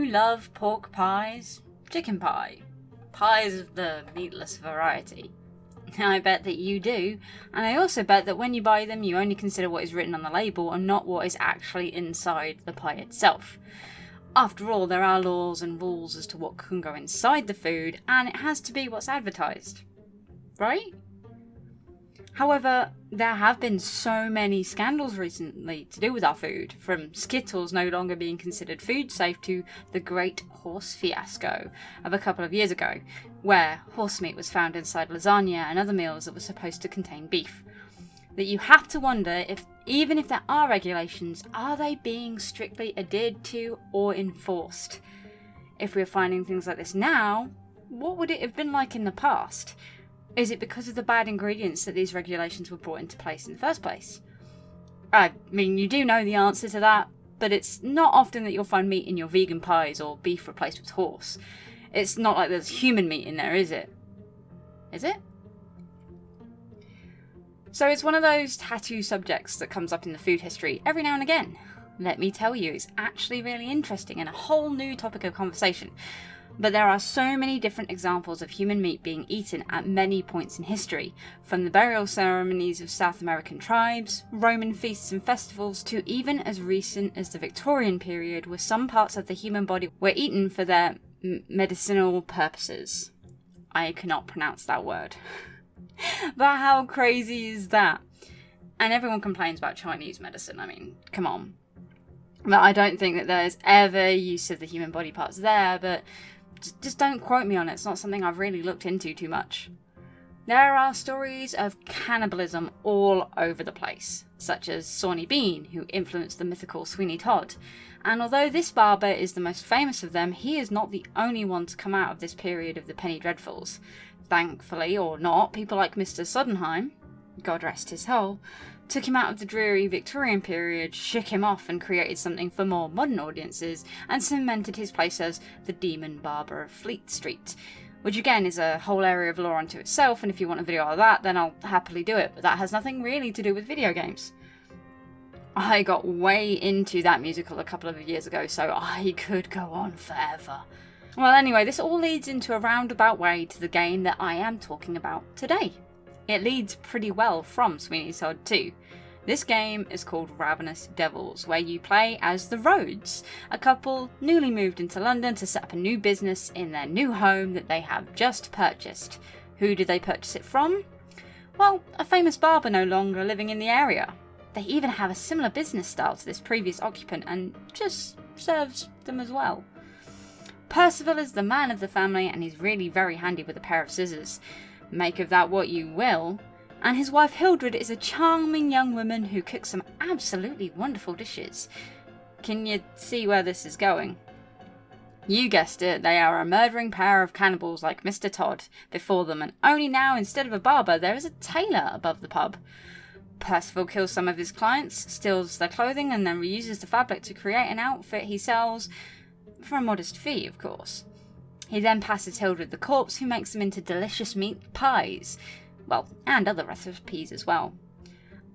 love pork pies? Chicken pie? Pies of the meatless variety? I bet that you do, and I also bet that when you buy them you only consider what is written on the label and not what is actually inside the pie itself. After all, there are laws and rules as to what can go inside the food, and it has to be what's advertised. Right? However, there have been so many scandals recently to do with our food, from Skittles no longer being considered food safe to the Great Horse Fiasco of a couple of years ago, where horse meat was found inside lasagna and other meals that were supposed to contain beef. That you have to wonder if, even if there are regulations, are they being strictly adhered to or enforced? If we're finding things like this now, what would it have been like in the past? Is it because of the bad ingredients that these regulations were brought into place in the first place? I mean, you do know the answer to that, but it's not often that you'll find meat in your vegan pies or beef replaced with horse. It's not like there's human meat in there, is it? Is it? So it's one of those tattoo subjects that comes up in the food history every now and again. Let me tell you, it's actually really interesting and a whole new topic of conversation. But there are so many different examples of human meat being eaten at many points in history, from the burial ceremonies of South American tribes, Roman feasts and festivals, to even as recent as the Victorian period, where some parts of the human body were eaten for their medicinal purposes. I cannot pronounce that word. But how crazy is that? And everyone complains about Chinese medicine, I mean, come on. But I don't think that there's ever use of the human body parts there, but just don't quote me on it, it's not something I've really looked into too much. There are stories of cannibalism all over the place, such as Sawney Bean, who influenced the mythical Sweeney Todd. And although this barber is the most famous of them, he is not the only one to come out of this period of the Penny Dreadfuls. Thankfully, or not, people like Mr. Sondheim, God rest his soul, took him out of the dreary Victorian period, shook him off and created something for more modern audiences, and cemented his place as the Demon Barber of Fleet Street. Which again is a whole area of lore unto itself, and if you want a video of that, then I'll happily do it, but that has nothing really to do with video games. I got way into that musical a couple of years ago, so I could go on forever. Well, anyway, this all leads into a roundabout way to the game that I am talking about today. It leads pretty well from Sweeney Todd 2. This game is called Ravenous Devils, where you play as the Rhodes, a couple newly moved into London to set up a new business in their new home that they have just purchased. Who did they purchase it from? Well, a famous barber no longer living in the area. They even have a similar business style to this previous occupant and just serves them as well. Percival is the man of the family and he's really very handy with a pair of scissors. Make of that what you will. And his wife Hildred is a charming young woman who cooks some absolutely wonderful dishes. Can you see where this is going? You guessed it, they are a murdering pair of cannibals like Mr. Todd before them, and only now, instead of a barber, there is a tailor above the pub. Percival kills some of his clients, steals their clothing, and then reuses the fabric to create an outfit he sells for a modest fee, of course. He then passes Hildred the corpse, who makes them into delicious meat pies. Well, and other recipes as well.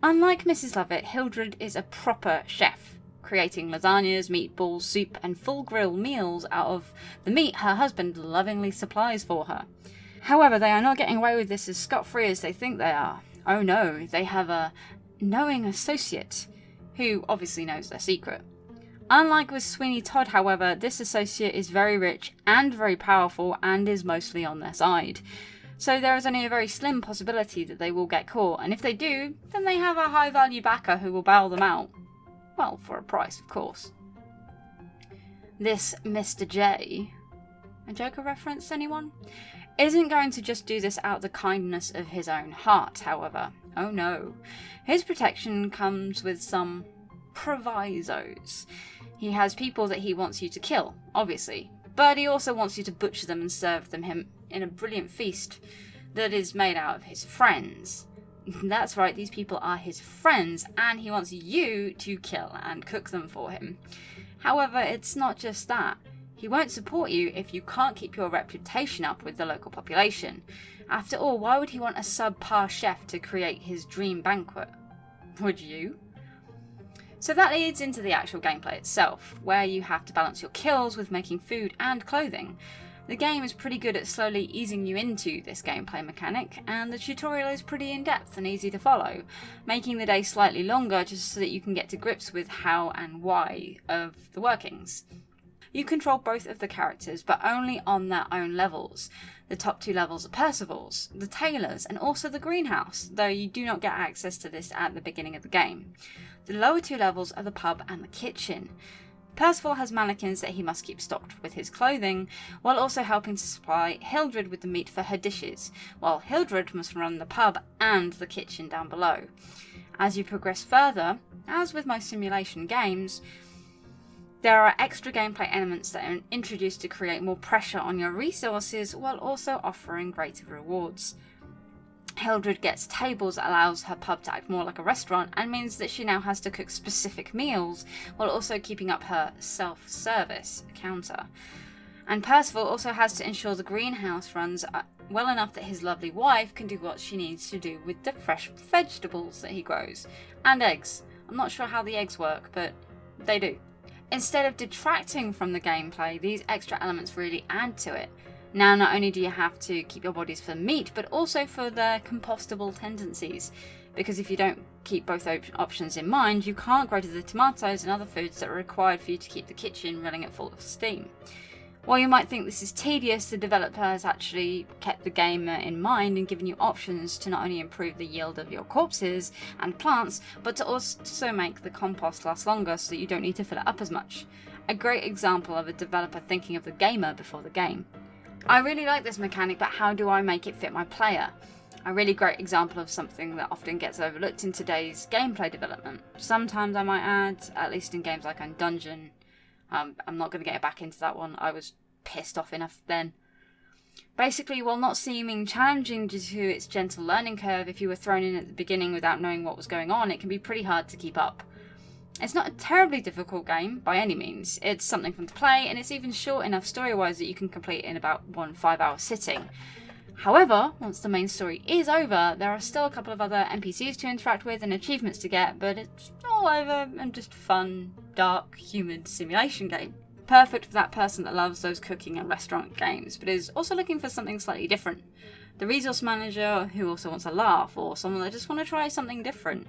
Unlike Mrs. Lovett, Hildred is a proper chef, creating lasagnas, meatballs, soup, and full grill meals out of the meat her husband lovingly supplies for her. However, they are not getting away with this as scot-free as they think they are. Oh no, they have a knowing associate, who obviously knows their secret. Unlike with Sweeney Todd, however, this associate is very rich and very powerful and is mostly on their side. So there is only a very slim possibility that they will get caught, and if they do, then they have a high-value backer who will bail them out. Well, for a price, of course. This Mr. J, a Joker reference, anyone? Isn't going to just do this out of the kindness of his own heart, however. Oh no. His protection comes with some provisos. He has people that he wants you to kill, obviously, but he also wants you to butcher them and serve them him in a brilliant feast that is made out of his friends. That's right, these people are his friends, and he wants you to kill and cook them for him. However, it's not just that. He won't support you if you can't keep your reputation up with the local population. After all, why would he want a subpar chef to create his dream banquet? Would you? So that leads into the actual gameplay itself, where you have to balance your kills with making food and clothing. The game is pretty good at slowly easing you into this gameplay mechanic, and the tutorial is pretty in-depth and easy to follow, making the day slightly longer just so that you can get to grips with how and why of the workings. You control both of the characters, but only on their own levels. The top 2 levels are Percival's, the Tailor's, and also the Greenhouse, though you do not get access to this at the beginning of the game. The lower 2 levels are the pub and the kitchen. Percival has mannequins that he must keep stocked with his clothing, while also helping to supply Hildred with the meat for her dishes, while Hildred must run the pub and the kitchen down below. As you progress further, as with most simulation games, there are extra gameplay elements that are introduced to create more pressure on your resources while also offering greater rewards. Hildred gets tables that allows her pub to act more like a restaurant and means that she now has to cook specific meals while also keeping up her self-service counter. And Percival also has to ensure the greenhouse runs well enough that his lovely wife can do what she needs to do with the fresh vegetables that he grows. And eggs. I'm not sure how the eggs work, but they do. Instead of detracting from the gameplay, these extra elements really add to it. Now, not only do you have to keep your bodies for meat, but also for their compostable tendencies. Because if you don't keep both options in mind, you can't grow to the tomatoes and other foods that are required for you to keep the kitchen running at full steam. While you might think this is tedious, the developer has actually kept the gamer in mind and given you options to not only improve the yield of your corpses and plants, but to also make the compost last longer so that you don't need to fill it up as much. A great example of a developer thinking of the gamer before the game. I really like this mechanic, but how do I make it fit my player? A really great example of something that often gets overlooked in today's gameplay development. Sometimes I might add, at least in games like Undungeon. I'm not going to get back into that one. I was pissed off enough then. Basically, while not seeming challenging due to its gentle learning curve, if you were thrown in at the beginning without knowing what was going on, it can be pretty hard to keep up. It's not a terribly difficult game by any means. It's something fun to play, and it's even short enough story-wise that you can complete in about 1 5-hour sitting. However, once the main story is over, there are still a couple of other NPCs to interact with and achievements to get, but it's all over and just fun, dark, humid simulation game. Perfect for that person that loves those cooking and restaurant games, but is also looking for something slightly different. The resource manager who also wants a laugh, or someone that just want to try something different.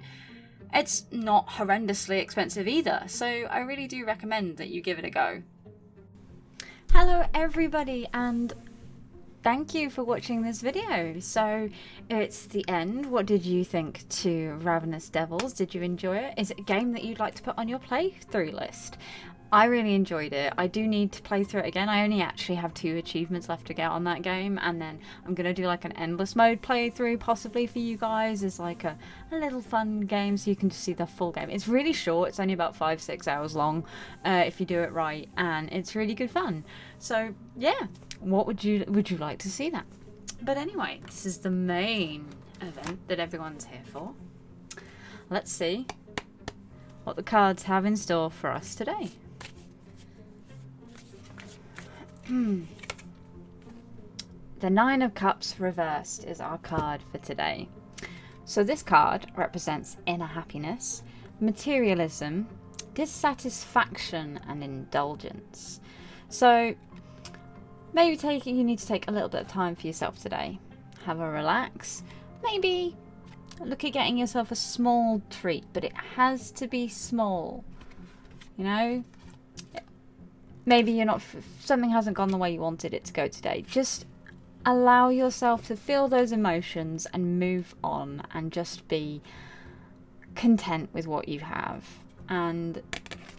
It's not horrendously expensive either, so I really do recommend that you give it a go. Hello everybody, and thank you for watching this video. So it's the end. What did you think to Ravenous Devils? Did you enjoy it? Is it a game that you'd like to put on your playthrough list? I really enjoyed it. I do need to play through it again. I only actually have 2 achievements left to get on that game, and then I'm going to do like an endless mode playthrough possibly for you guys as like a little fun game so you can just see the full game. It's really short. It's only about 5-6 hours long if you do it right, and it's really good fun. So yeah, what would you like to see that? But anyway, this is the main event that everyone's here for. Let's see what the cards have in store for us today. The 9 of Cups reversed is our card for today. So this card represents inner happiness, materialism, dissatisfaction and indulgence. So maybe you need to take a little bit of time for yourself today. Have a relax. Maybe look at getting yourself a small treat, but it has to be small. You know? Maybe something hasn't gone the way you wanted it to go today. Just allow yourself to feel those emotions and move on and just be content with what you have. And,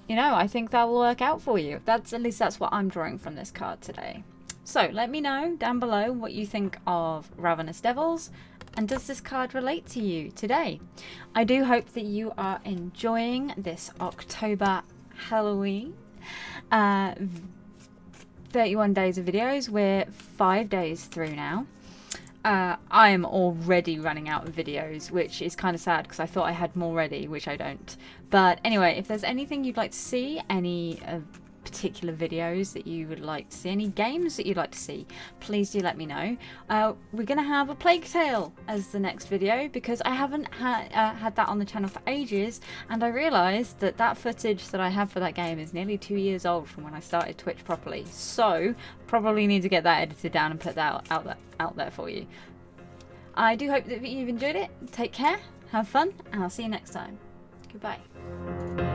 you know, I think that will work out for you. At least that's what I'm drawing from this card today. So let me know down below what you think of Ravenous Devils, and does this card relate to you today? I do hope that you are enjoying this October Halloween. 31 days of videos. We're 5 days through now. I am already running out of videos, which is kind of sad because I thought I had more ready, which I don't. But anyway, if there's anything you'd like to see, any particular videos that you would like to see, any games that you'd like to see, please do let me know. We're going to have a Plague Tale as the next video because I haven't had that on the channel for ages, and I realised that that footage that I have for that game is nearly 2 years old from when I started Twitch properly, so probably need to get that edited down and put that out there for you. I do hope that you've enjoyed it. Take care, have fun, and I'll see you next time. Goodbye.